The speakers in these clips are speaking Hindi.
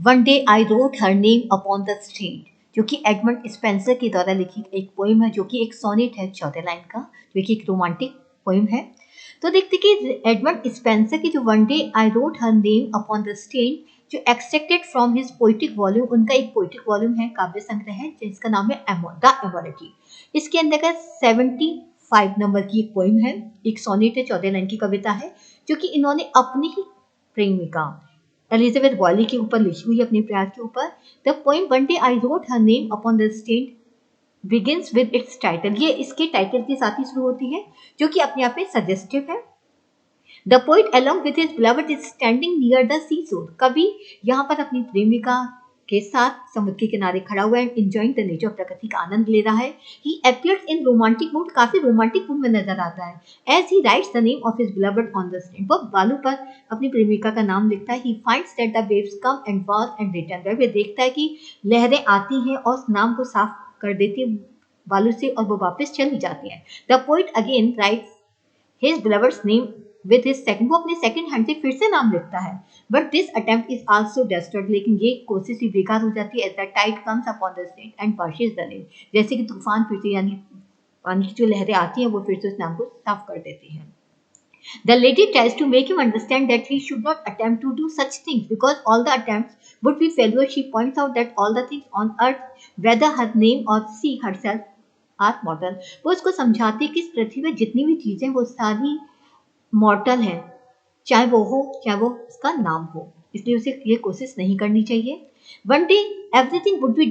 One day I wrote her name upon the strand, जो कि एडमंड स्पेंसर के द्वारा लिखी एक पोइम है, जो कि एक सोनेट है 14 लाइन का, जो कि एक रोमांटिक पोइम है। तो देखते कि एडमंड स्पेंसर की जो one day I wrote her name upon the strand, जो extracted from his poetic volume, उनका एक पोइटिक वॉल्यूम है, काव्य संग्रह है, जिसका नाम है द एमोरिटी। इसके अंदर 75 नंबर की एक पोइम है, एक सोनेट है, 14 लाइन की कविता है, जो कि इन्होंने अपनी ही प्रेमिका एलिजाबेथ बॉयली के ऊपर लिखी हुई है, अपने प्यार के ऊपर। The poem one day I wrote her name upon the stand begins with its title, ये इसके टाइटल के साथ ही शुरू होती है, जो कि अपने आप में सजेस्टिव है। The poet along with his beloved is standing near the sea shore, कवि यहाँ पर अपनी प्रेमिका के साथ समुद्र के किनारे खड़ा हुआ है, एंजॉयिंग द नेचर, प्रकृति का आनंद ले रहा है। He appears in romantic mood, काफी रोमांटिक मूड में नजर आता है। As he writes the name of his beloved on the stand, वो बालू पर अपनी प्रेमिका का नाम लिखता है। He finds that the waves come and pass and return, वह देखता है कि लहरें आती हैं और नाम को साफ कर देती है बालू से, और वो वापस चली जाती है। The poet again writes his beloved's name with his second, वो अपने सेकंड हैंड से फिर से नाम लिखता है। But this attempt is also destroyed, लेकिन ये कोशिश भी बेकार हो जाती है। As the tide comes upon the stain and washes the name, जैसे कि तूफान फिर से, यानी पानी की जो लहरें आती हैं वो फिर से उस नाम को साफ कर देती हैं। The lady tries to make him understand that he should not attempt to do such things because all the attempts would be failure. She points out that all the things on earth, whether her name or she herself, are mortal. वो उसको समझाती है कि इस पृथ्वी में जितनी भी चीजें वो सारी मॉर्टल है, चाहे वो हो चाहे वो उसका नाम हो, इसलिए उसे ये कोशिश नहीं करनी चाहिए। One day everything would be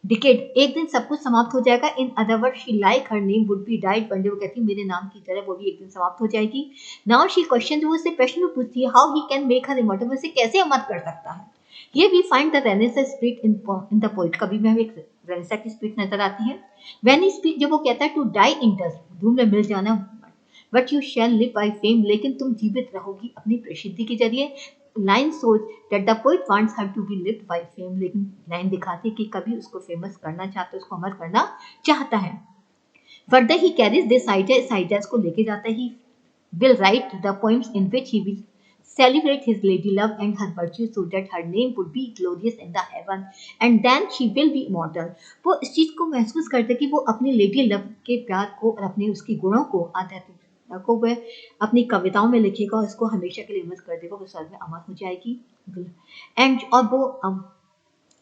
decade, एक दिन सब कुछ समाप्त हो जाएगा। In other word she like her name would be died, one day वो कहती है मेरे नाम की तरह वो भी एक दिन समाप्त हो जाएगी। नाउ शी क्वेश्चन, वो उससे प्रश्न पूछती है, how he can make her immortal, उसे कैसे अमर कर सकता है। ये we find the renaissance spirit in the poet, कभी में हमें एक रेनेसां की स्पिरिट नजर आती है। व्हेन ही स्पीक, जब वो कहता है टू डाई इन डस्ट, धूल में मिल जाना, but you shall live by fame, लेकिन तुम जीवित रहोगी अपनी प्रसिद्धि के जरिए। लाइन सोच that the poet wants her to be lived by fame, लेकिन लाइन दिखाती है कि कभी उसको फेमस करना चाहता है, उसको अमर करना चाहता है। Further he carries this idea, इस आइडियाज को लेके जाता है। He will write the poems in which he will celebrate his lady love and her virtue so that her name would be glorious in the heaven and then she will be immortal। वो इस चीज को महसूस करते कि वो अपनी लेडी लव के प्यार को और अपने उसके गुणों को, आध्यात्मिकता को वह अपनी कविताओं में लिखेगा और उसको हमेशा के लिए अमर कर देगा, वो स्वर्ग में अमर हो जाएगी। एंड और वो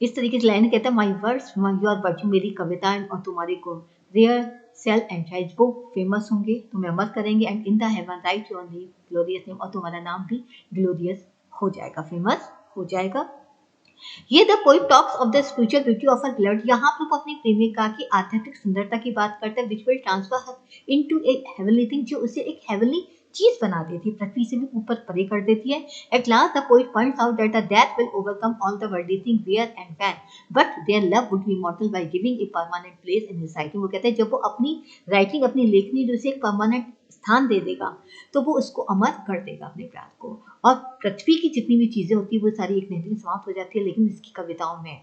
इस तरीके से लाइन कहता है, माई वर्ड्स योर वर्च्यू, मेरी कविताएं और तुम्हारे गुण, रेयर सेल एंड राइज, वो फेमस होंगे, तुम्हें अमर करेंगे। And in the haven right your name glorious name, और तुम्हारा नाम भी ग्लोरियस हो जाएगा, फेमस हो जाएगा। ये the poet talks of the spiritual beauty of her blood, यहाँ पर वो अपनी प्रेमिका की आध्यात्मिक सुंदरता की बात करता है, which will transfer her into A heavenly thing, जो उसे एक हेवनली चीज बना देती है, पृथ्वी से भी ऊपर परे कर देती है। At last the poet points out that the death will overcome all the worldly thing where and when, but their love would be immortal by giving a permanent place in his writing. वो कहते हैं जब वो अपनी राइटिंग, अपनी लेखनी जो उसे एक परमानेंट स्थान दे देगा, तो वो उसको अमर कर देगा अपने प्यार को। और पृथ्वी की जितनी भी चीजें होती है वो सारी एक न एक दिन समाप्त हो जाती है, लेकिन इसकी कविताओं में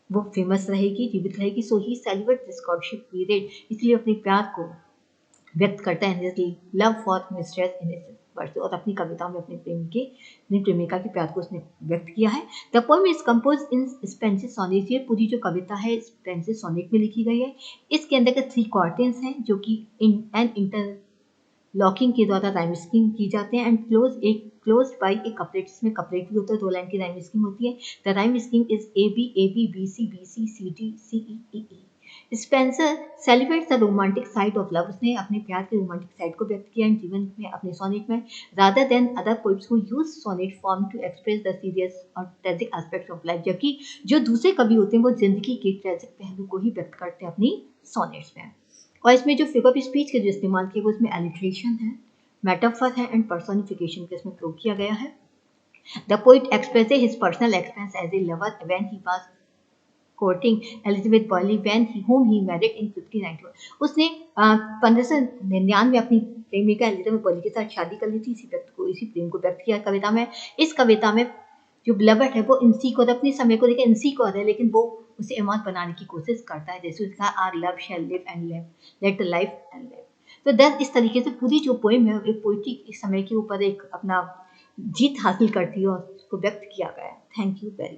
वो फेमस रहेगी, जीवित रहेगी। सो ही सेलिब्रेट दिस गॉडशिप पीरियड, इसलिए अपने प्यार को व्यक्त करता है, love for mistress in his words, और अपनी कविताओं में अपनी प्रेमिका के प्यार को उसने व्यक्त किया है। The poem is composed in Spenserian sonnet, ये पूरी जो कविता है स्पेंसिव सोनेट में लिखी गई है। इसके अंदर 3 क्वार्टेंस हैं जो कि इंटर लॉकिंग के द्वारा राइम स्कीम की जाते हैं। And close by A couplet, इसमें कपलेट भी होता है, 2 लाइन की राइम स्कीम होती है। The rhyme scheme is A B B C C D C E E. Spenser celebrates the romantic side of love, उसने अपने प्यार के रोमांटिक साइड को व्यक्त किया जीवन में अपने सोनेट में, rather than other poets who use sonnet form to express the serious और ट्रेजिक एस्पेक्ट्स ऑफ लाइफ, जबकि जो दूसरे कवि होते हैं वो जिंदगी के ट्रेजिक पहलू को ही व्यक्त करते हैं अपनी सोनेट्स में। और इसमें जो फिगर ऑफ स्पीच के जो इस्तेमाल किए वो उसमें एलिट्रेशन है, मेटाफर है एंड पर्सोनिफिकेशन का इसमें प्रयोग किया गया है। The poet expresses his personal experience as a lover when he was courting Elizabeth Boyle when whom he married in 1591। उसने 1599 में अपनी प्रेमिका एलिजाबेथ बॉयली के साथ शादी कर ली थी। इसी प्रेम को व्यक्त किया कविता में। इस कविता में जो बिलवड है वो इंसी को, अपने समय को लेकर इंसी को है, लेकिन वो उसे इमारत बनाने की कोशिश करता है, जैसे उसका our love shall live and live, let the life and live. तो दस इस तरीके से पूरी जो पोएम है एक पोइट्री इस समय के ऊपर एक अपना जीत हासिल करती है और उसको व्यक्त किया गया है। Thank you very